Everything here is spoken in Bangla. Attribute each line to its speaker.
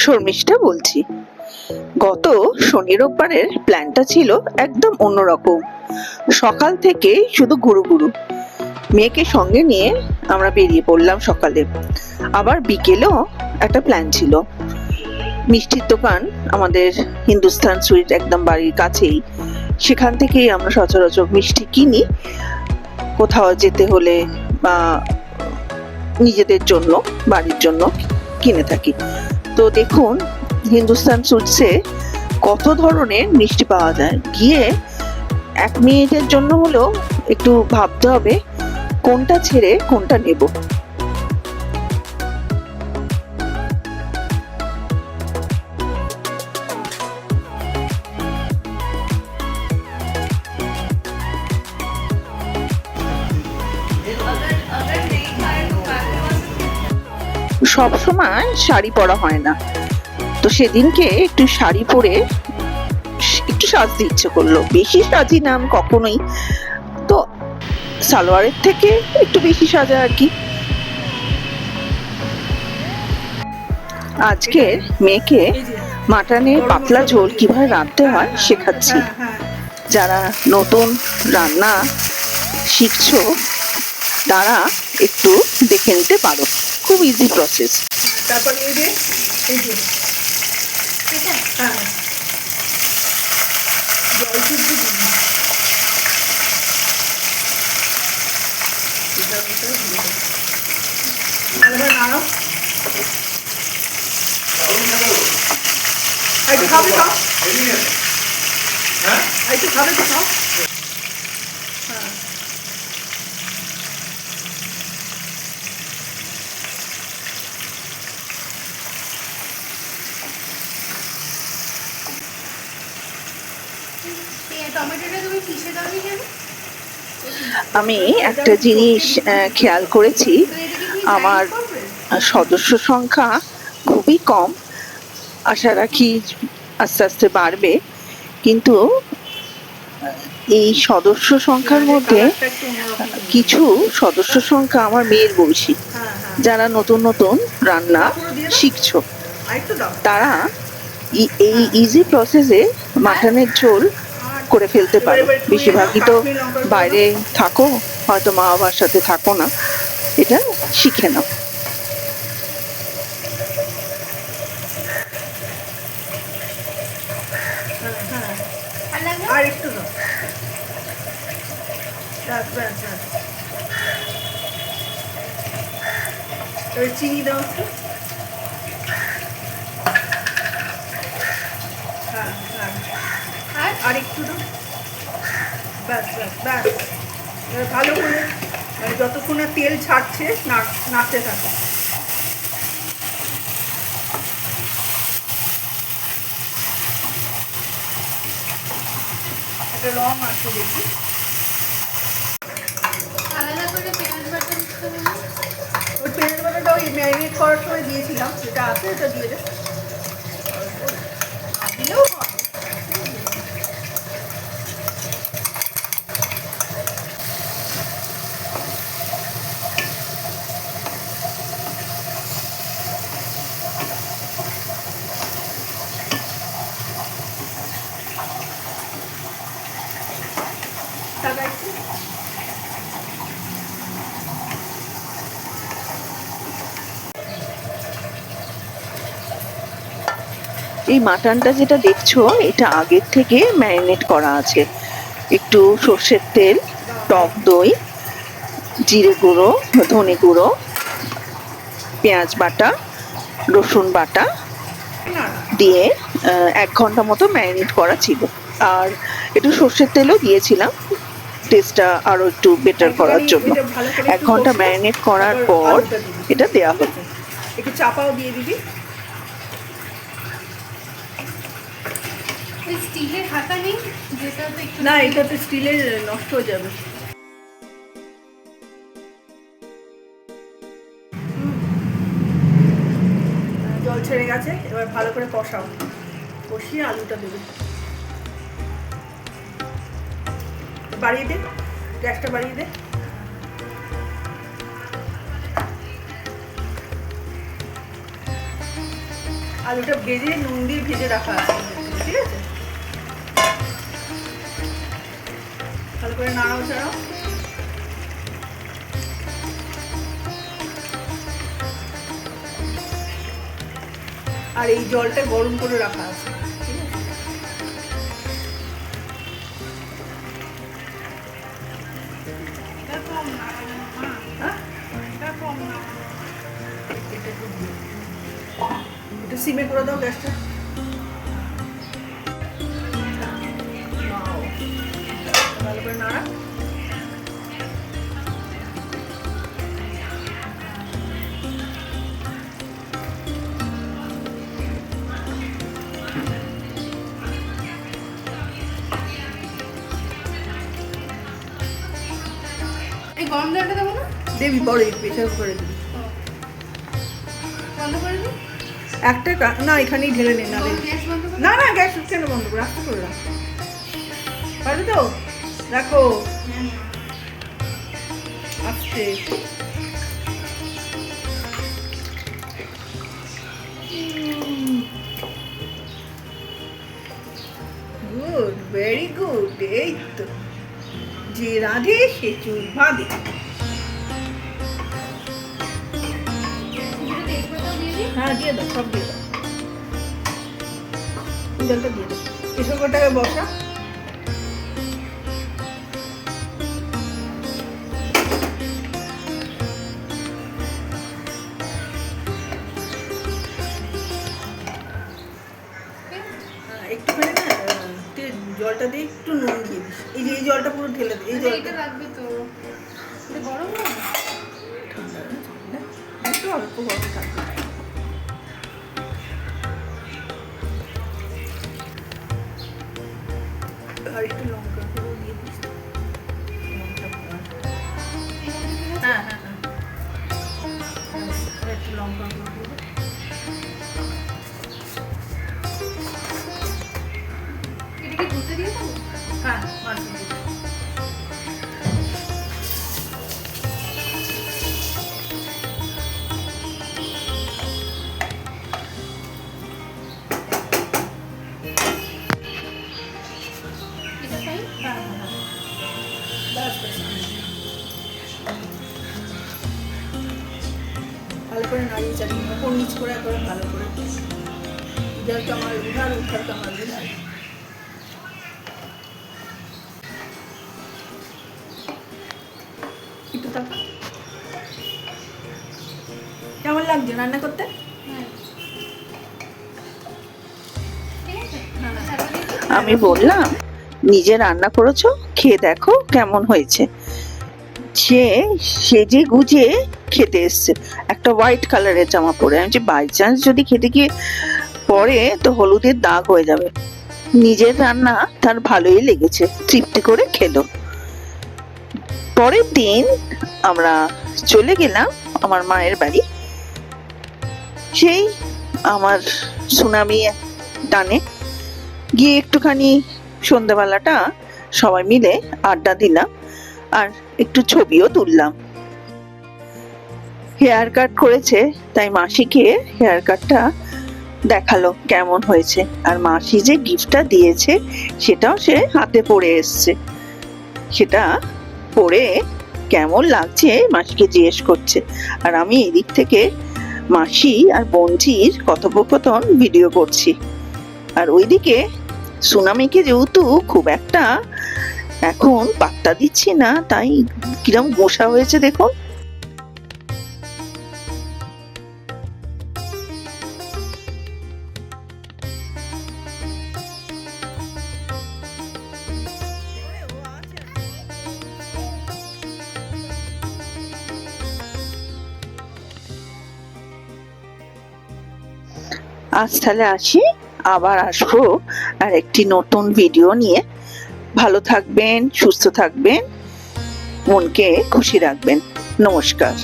Speaker 1: শর্মিষ্ঠা বলছি। গত শনি রোববারের প্ল্যানটা ছিল একদম অন্যরকম। সকাল থেকে শুধু ঘুরু ঘুরু, মেয়েকে সঙ্গে নিয়ে আমরা বেরিয়ে পড়লাম সকালে। আবার বিকেলেও একটা প্ল্যান ছিল। মিষ্টির দোকান আমাদের হিন্দুস্তান সুইট একদম বাড়ির কাছেই, সেখান থেকেই আমরা সচরাচর মিষ্টি কিনি কোথাও যেতে হলে বা নিজেদের জন্য, বাড়ির জন্য কিনে থাকি। তো দেখুন, হিন্দুস্তান সুইটসে কত ধরনের মিষ্টি পাওয়া যায়। গিয়ে 1 মিনিটের জন্য হলেও একটু ভাবতে হবে কোনটা ছেড়ে কোনটা নেব। সব সময় শাড়ি পরা হয় না, তো সেদিনকে একটু শাড়ি পরে একটু সাজতে ইচ্ছে করলো। বেশি সাজি না আমি কখনোই, তো সালোয়ারের থেকে একটু বেশি সাজা আর কি। আজকে মেয়েকে মাটনের পাতলা ঝোল কিভাবে রাঁধতে হয় শেখাচ্ছি। যারা নতুন রান্না শিখছো তারা একটু দেখে নিতে পারো, খুব ইজি প্রসেস।
Speaker 2: তারপর এই যে হ্যাঁ জল শুদ্ধ নাড়াও। একটু খাবে খাও, একটু খাবে তো খাও। হ্যাঁ
Speaker 1: আমি একটা জিনিস খেয়াল করেছি, আমার সদস্য সংখ্যা খুবই কম। আশা রাখি আস্তে আস্তে বাড়বে, কিন্তু এই সদস্য সংখ্যার মধ্যে কিছু সদস্য সংখ্যা আমার মেয়ের বয়সী, যারা নতুন নতুন রান্না শিখছো। তারা এই ইজি প্রসেসে মাটনের ঝোল করে ফেলতে পারো। বেশিরভাগই তো বাইরে থাকো, হয়তো মা বাবার সাথে থাকো না, এটা শিখে নাও।
Speaker 2: আর একটু দাও, ব্যাস ব্যাস ব্যাস। এবার চিনি দাও একটু। হ্যাঁ হ্যাঁ আর একটু দাও, ব্যাস ব্যাস ব্যাস। এবার ভালো করে মানে যতক্ষণ না তেল ছাড়ছে নাড়তে থাকে। একটা রং আসছে দেখি। ওই পেঁয়াজ বাটাটা ওই ম্যারিনেট করার সময় দিয়েছিলাম, যেটা আছে ওটা দিয়ে দে, দিলেও হয়। টাকা একটু
Speaker 1: এই মাটনটা যেটা দেখছো, এটা আগের থেকে ম্যারিনেট করা আছে। একটু সর্ষের তেল, টক দই, জিরে গুঁড়ো, ধনে গুঁড়ো, পেঁয়াজ বাটা, রসুন বাটা দিয়ে 1 ঘন্টা মতো ম্যারিনেট করা ছিল। আর একটু সর্ষের তেলও দিয়েছিলাম টেস্টটা আরো একটু বেটার করার জন্য। 1 ঘন্টা ম্যারিনেট করার পর এটা দেওয়া হলো।
Speaker 2: একটু চাপাও দিয়ে দিবি।
Speaker 3: স্টিলের ঢাকা নেই, যেটাতে একটু
Speaker 2: না, এটাতে স্টিলের নষ্ট হয়ে যাবে। জল ছেড়ে গেছে, এবার ভালো করে কষাও, কষিয়ে আলুটা দেবে। বাড়িয়ে দে, গ্যাসটা বাড়িয়ে দে। আলুটা ভেজে নুন দিয়ে ভেজে রাখা আছে, ঠিক আছে? ভালো করে নাড়াও ছাড়াও। আর এই জলটা গরম করে রাখা আছে, ঠিক আছে? হ্যাঁ? একটু সিমে করে দাও গ্যাসটা। ভালো করে নাড়া।
Speaker 3: এই গরম জলটা দেবো না?
Speaker 2: দেবি পরে প্রেশার করে দিবি।
Speaker 3: বন্ধ করে দিই?
Speaker 2: না এখানেই ঢেলে নে, না
Speaker 3: গ্যাস বন্ধ করে
Speaker 2: না না গ্যাস কেন বন্ধ করে রাখতে করে রাখ, পারবে তো? রাখো আস্তে। Good, very good. এই তো, যে রাধে সে চুল বাঁধে।
Speaker 3: দুটো তেজপাতাও দিয়ে দিই।
Speaker 2: হ্যাঁ দিয়ে দাও, সব দিয়ে দাও, জলটা দিয়ে দাও। এসবটাকে বসা। একটুখানি না জলটা দিয়ে একটু নুন দিয়ে দিস। এই যে এই জলটা পুরো ঢেলে দে। এই
Speaker 3: আচ্ছা,
Speaker 2: জলটা
Speaker 3: এটা লাগবে তো। এটা গরম না?
Speaker 2: ঠান্ডা না, ঠান্ডা। একটু অল্প গরম থাকবে। আর একটু লঙ্কা গুঁড়ো দিয়ে দিস। লঙ্কা গুঁড়ো। হ্যাঁ হ্যাঁ হ্যাঁ, আর একটু লঙ্কা গুঁড়ো দিয়ে দে।
Speaker 3: এটা কি ধুতে দিয়ে দেবো?
Speaker 2: হ্যাঁ মাছ দিয়ে দে।
Speaker 3: এটা খাই?
Speaker 2: হ্যাঁ হ্যাঁ হ্যাঁ, ব্যাস ব্যাস। ভালো করে নাড়িয়ে চালিয়ে ওপর নিচ করে একবারে ভালো করে। ইধার কামাল উধার, উধার কামাল ইধার। একটু তাকা। কেমন লাগছে রান্না করতে?
Speaker 3: হ্যাঁ। ঠিক আছে?
Speaker 2: হ্যাঁ।
Speaker 3: তারপরে কি?
Speaker 1: আমি বললাম, নিজে রান্না করেছো, খেয়ে দেখো কেমন হয়েছে। সে সেজে গুজে খেতে এসছে, একটা হোয়াইট কালারের জামা পরে। আমি যে বাই চান্স যদি খেতে গিয়ে পরে তো হলুদের দাগ হয়ে যাবে। নিজের রান্না তার ভালোই লেগেছে, তৃপ্তি করে খেলো। পরের দিন আমরা চলে গেলাম আমার মায়ের বাড়ি। সেই আমার সুনামি টানে গিয়ে একটুখানি সন্ধ্যাবেলাটা সবাই মিলে আড্ডা দিলাম, আর একটু ছবিও তুললাম। হেয়ার কাট করেছে, তাই মাসিকে হেয়ার কাটটা দেখালো কেমন হয়েছে। আর মাসি যে গিফটটা দিয়েছে সেটাও সে হাতে পরে এসছে। সেটা পরে কেমন লাগছে মাসিকে জিজ্ঞেস করছে। আর আমি এদিক থেকে মাসি আর বোনঝির কথোপকথন ভিডিও করছি। আর ওইদিকে সুনামিকে যেহেতু খুব একটা এখন পাত্তা দিচ্ছি না, তাই কিরম গোসা হয়েছে দেখুন। আজ তাহলে আসি, আবার আসবো আর একটি নতুন ভিডিও নিয়ে। ভালো থাকবেন, সুস্থ থাকবেন, মনকে খুশি রাখবেন। নমস্কার।